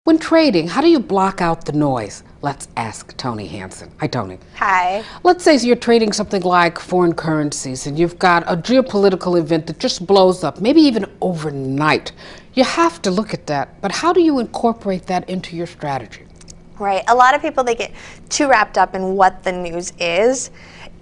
When trading, how do you block out the noise? Let's ask Tony Hansen. Hi, Tony. Hi. Let's say you're trading something like foreign currencies and you've got a geopolitical event that just blows up, maybe even overnight. You have to look at that, but how do you incorporate that into your strategy? Right. A lot of people, they get too wrapped up in what the news is.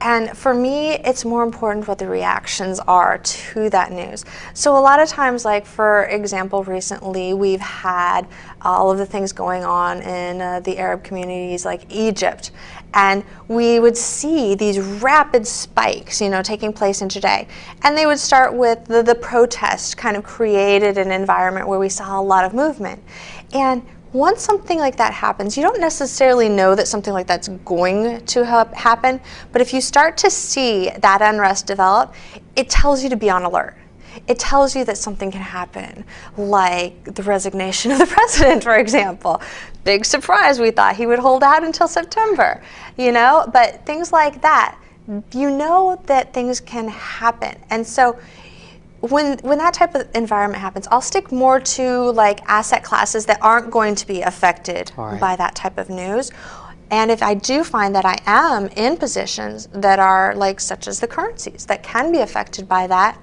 And for me, it's more important what the reactions are to that news. So a lot of times, like for example, recently we've had all of the things going on in the Arab communities like Egypt. And we would see these rapid spikes, taking place intraday. And they would start with the protest kind of created an environment where we saw a lot of movement. And once something like that happens, you don't necessarily know that something like that's going to happen, but if you start to see that unrest develop, it tells you to be on alert. It tells you that something can happen, like the resignation of the president, for example. Big surprise, we thought he would hold out until September, but things like that, you know that things can happen. And so when that type of environment happens, I'll stick more to like asset classes that aren't going to be affected by that type of news. And if I do find that I am in positions that are like such as the currencies that can be affected by that,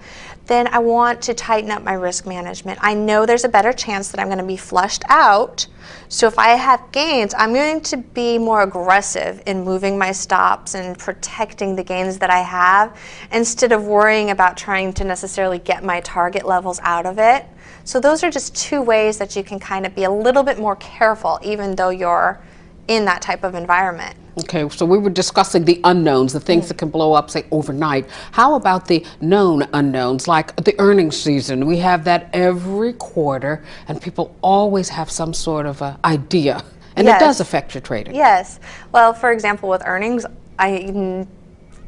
then I want to tighten up my risk management. I know there's a better chance that I'm going to be flushed out. So if I have gains, I'm going to be more aggressive in moving my stops and protecting the gains that I have instead of worrying about trying to necessarily get my target levels out of it. So those are just two ways that you can kind of be a little bit more careful even though you're in that type of environment. Okay, so we were discussing the unknowns, the things that can blow up, say, overnight. How about the known unknowns, like the earnings season? We have that every quarter, and people always have some sort of idea, and it does affect your trading. Yes. Well, for example, with earnings, I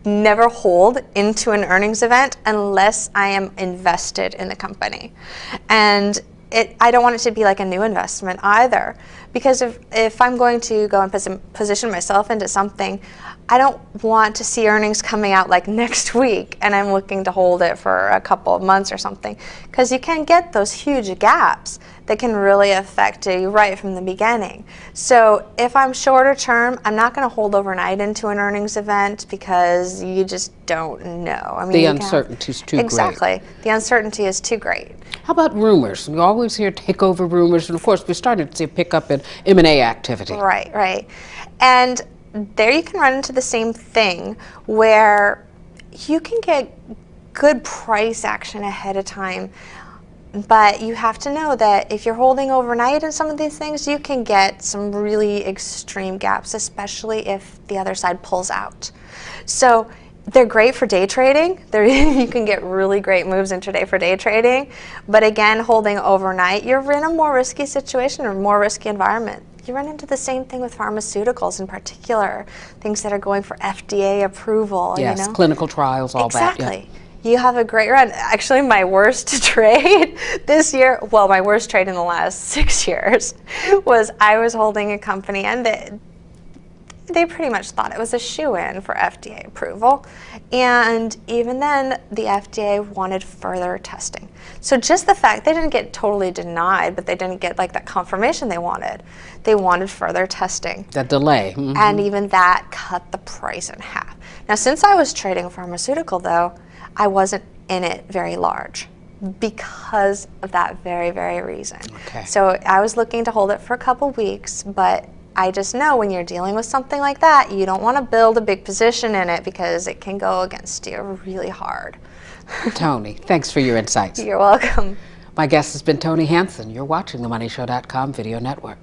never hold into an earnings event unless I am invested in the company. And I don't want it to be like a new investment either, because if I'm going to go and position myself into something, I don't want to see earnings coming out like next week and I'm looking to hold it for a couple of months or something, because you can get those huge gaps that can really affect you right from the beginning. So if I'm shorter term, I'm not going to hold overnight into an earnings event because you just don't know. I mean, the uncertainty is too great. Exactly. The uncertainty is too great. How about rumors? We always hear takeover rumors, and of course we're starting to see a pickup in M&A activity. Right. And there you can run into the same thing where you can get good price action ahead of time, but you have to know that if you're holding overnight in some of these things, you can get some really extreme gaps, especially if the other side pulls out. So they're great for day trading. You can get really great moves intraday for day trading. But again, holding overnight, you're in a more risky situation or more risky environment. You run into the same thing with pharmaceuticals in particular, things that are going for FDA approval. Yes, clinical trials, all that. Exactly. You have a great run. Actually, my worst trade this year, well, my worst trade in the last 6 years was I was holding a company and they pretty much thought it was a shoo-in for FDA approval. And even then, the FDA wanted further testing. So just the fact, they didn't get totally denied, but they didn't get like that confirmation they wanted. They wanted further testing. That delay. And even that cut the price in half. Now, since I was trading pharmaceutical though, I wasn't in it very large because of that very, very reason. Okay. So I was looking to hold it for a couple weeks, but I just know when you're dealing with something like that, you don't want to build a big position in it because it can go against you really hard. Tony, thanks for your insights. You're welcome. My guest has been Tony Hansen. You're watching the MoneyShow.com video network.